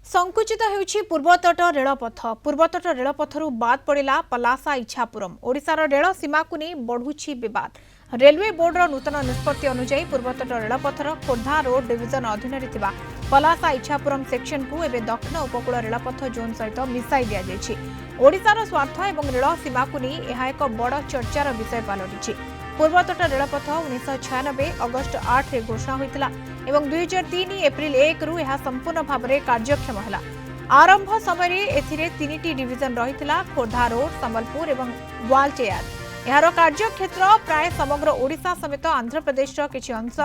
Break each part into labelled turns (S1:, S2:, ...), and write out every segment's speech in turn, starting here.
S1: संकुचित होउछि पूर्वतट रेलपथ पूर्वतट रेलपथरु बाद पड़िला पलासा इच्छापुरम ओडिशार रेल सीमा को नहीं बढ़ुछि विवाद। रेलवे बोर्डर नूतन निष्पत्ति अनुसार पूर्वतट रेलपथर खोर्धा रोड डिविजन अधीन रे पलासा इच्छापुरम सेक्शन को एवं दक्षिण उपकूल रेलपथ जोन सहित मिसाई दि जाइछि। ओडिशार स्वार्थ एवं रेल सीमा को नहीं यह एक बड़ चर्चार विषय पलटिछि। पूर्वतट रेलपथ 1996 अगस्ट 8 रे घोषणा होइतिला एवं 2003 एप्रिल 1 रु यह संपूर्ण भाव में कार्यक्षम है। आरंभ समय एथिरे 3टी डिविजन रहितिला खोर्धा रोड संबलपुर एवं ग्वालटेयर। यार कार्यक्षेत्र प्राय समग्र ओडिशा समेत आंध्र प्रदेश किछि अंश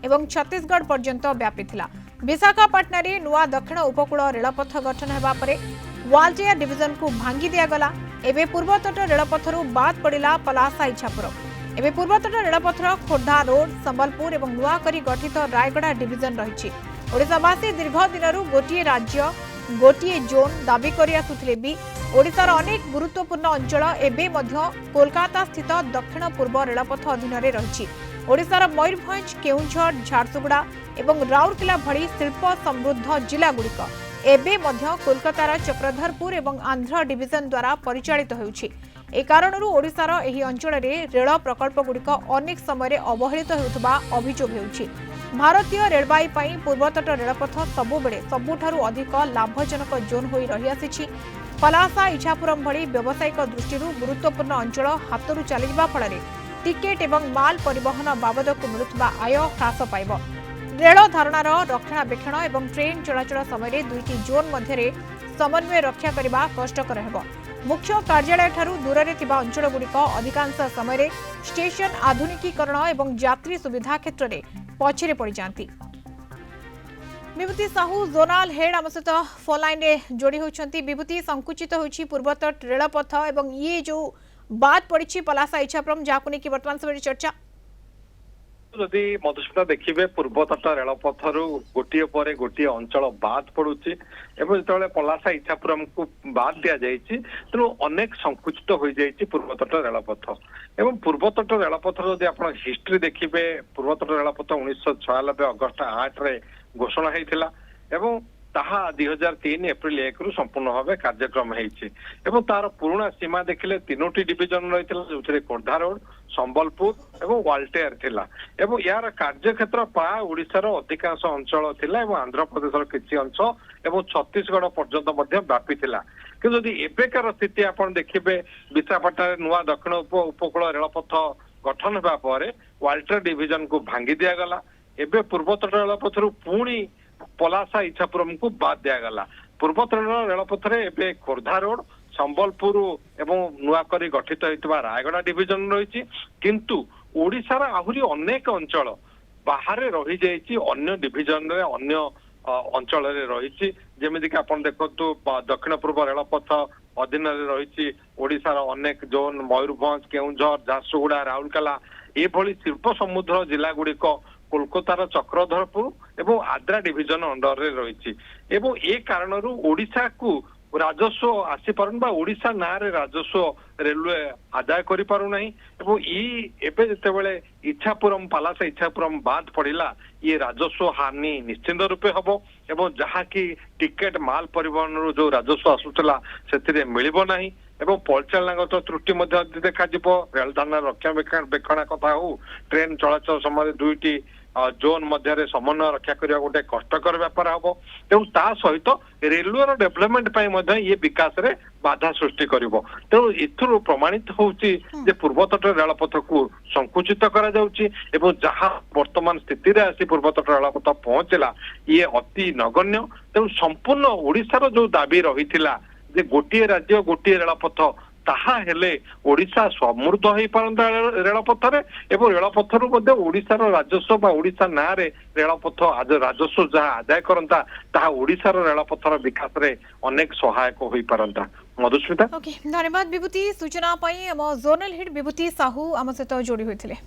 S1: एवं छत्तीसगढ़ पर्यंत व्यापी थिला। विशाखापट्टनम रे नुआ दक्षिण उपकूल रेलपथ गठन हेबा परे ग्वालटेयर डिविजन को भांगी दिया गला। एबे पूर्वतट रेलपथरु बाद पड़िला पलासा इच्छापुरम। एबे पूर्वतट रेलपथर खोर्धा रोड संबलपुर एवं नुआ करी गठित रायगड़ा डिविजन रही। ओडिशावासी दीर्घ दिनरु गोटिए राज्य गोटिए जोन दाबी करि आसुथिले भी ओडिशार अनेक गुरुत्वपूर्ण अंचल एबे मध्य कोलकाता स्थित दक्षिण पूर्व रेलपथ अधीन रे रही। ओडिशार मयूरभंज केउंझर झारसुगुड़ा एवं राउरकेला भली शिल्प समृद्ध जिला गुड़िक एबे मध्य कोलकातार चक्रधरपुर एवं आंध्र डिविजन द्वारा परिचालित होउछि। ए कारणरू ओडिशार एही अंचल रे रेल प्रकल्प गुड़िक अनेक समय अवहेलित होउथबा अभियोग हेउछि। भारतीय रेलवाई पई पूर्वतट रेलपथ सबुबेले सबुठारु अधिक लाभजनक जोन होई रही आसिछि। पलासा इच्छापुरम भली व्यावसायिक दृष्टिरू गुरुत्वपूर्ण अंचल हातरू चलिबा फଳରେ टिकेट एवं माल परिवहन बाबदकु मिलुथबा आय ह्रास पाइब। रेल धारणार रक्षणाबेक्षण एवं ट्रेन चलाचल समय दुईटी जोन मध्य समन्वय रक्षा करने कष्टकर हेब। मुख्य कार्यालय ठारू दूर थिबा अंचल गुड़िक अधिकांश समय स्टेशन आधुनिकीकरण एवं यात्री सुविधा क्षेत्र में पछरे पड़ जाती। विभूति साहू जोनाल हेड आम सहित फोन लाइन में जोड़ी होती। विभूति संकुचित होछि पूर्वतट रेलपथ एवं ये जो बाद पड़ी पलासा इच्छापुरम जहां नहीं वर्तमान समय चर्चा
S2: जदि मधुस्मिता देखिए पूर्वतट रेलपथर गोटे पर गोटे अंचल बाद पड़ुची एवं जो पलासा इच्छापुरम को बाद दि जाइए तेणु अनेक संकुचित हो जाइए पूर्वतट रेलपथ एवं पूर्वतट रेलपथर जदि आप हिस्ट्री देखिए पूर्वतट रेलपथ 1996 अगस्ट 8 रे घोषणा होता एवं ताहा 2003 एप्रिल 1 रु संपूर्ण भाव कार्यक्रम एवं तार पुराणा सीमा देखिले 3टी डिविजन रही जो खोर्धा रोड संबलपुर एवं ग्वालटेयर थिला एवं यार कार्यक्षेत्र प्राय ओडिशार अधिकांश अंचल थिला एवं आंध्र प्रदेशर किछि अंश एवं छत्तीसगढ़ पर्यंत मध्य व्यापी थिला। किंतु जदि एबेकार स्थिति आपण देखिबे विशाखापट्टनम नुआ दक्षिण उपकूल रेलपथ गठन हेबा परे ग्वालटेयर डिविजन को भांगी दिया गला। एबे पूर्वतट रेलपथरु पुणी पलासा इच्छापुरम को बाद दिया गला। पूर्वतट रेलपथ रे एबे खोर्धा रोड संबलपुर एवं नुआकरी गठित होइतबा रायगड़ा डिविजन रही किंतु ओडिशार आहुरी अनेक अंचल बाहर रही जाइछि अन्य डिविजन रे अन्य अंचल रे रही जेमिति कि आपण देखतु दक्षिण पूर्व रेलपथ अधीन रे रही ओडिशार अनेक जोन मयूरभंज केउंझर झारसुगुड़ा राउरकेला ए भली शिल्प समुद्र जिला गुड़िक कोलकातार चक्रधरपुर एवं आद्रा डिविजन अंडर रे रही एवं ए कारणरू ओडिशा को राजस्व आसी पारुन बा ओडिशा ना रे राजस्व रेलवे आदाय करि पारु नाही एवं एबे जेतेबेले इच्छापुरम पलासा इच्छापुरम बाद पड़िला ये राजस्व हानि निश्चिंत रूपे हबो एवं जहा कि टिकेट माल परिवहन रो जो राजस्व आसुतला सेथिरे मिलिबो नाही एवं परिचालनागत त्रुटि मध्य देखा जिवो रेल धारणा रक्षणाबेक्षण कथा हो ट्रेन चलाचल समय दुईटी जोन मध्य समन्वय रक्षा करने गोटे कष्टकर व्यापार हम तेणु ता सहित रेलवे डेवलपमेंट ये विकास रे बाधा सृष्टि करिवो। तेणु एथुरु प्रमाणित होउची जे पूर्वतट रेलपथ को संकुचित करा जाउची एवं जहां वर्तमान स्थिति रे आसी पूर्वतट रेलपथ पहुंचला ये अति नगण्य। तेणु संपूर्ण ओडिशार जो दाबी रहिथिला जे गोटिए राज्य गोटिए रेलपथ ताहा हेले ओडिशा समृद्ध हो पारंता रेलपथ रे एवं रेलपथरु मध्ये ओडिशार राजस्व बा ओडिशा ना रे रेलपथ आज राजस्व जहाँ आदाय करंता ताहा ओडिशार रेलपथर विकास रे अनेक सहायक हो पारंता। मधुस्मिता
S1: धन्यवाद विभूति सूचना जोनल हेड विभूति साहू आम सहित जोड़ी होते।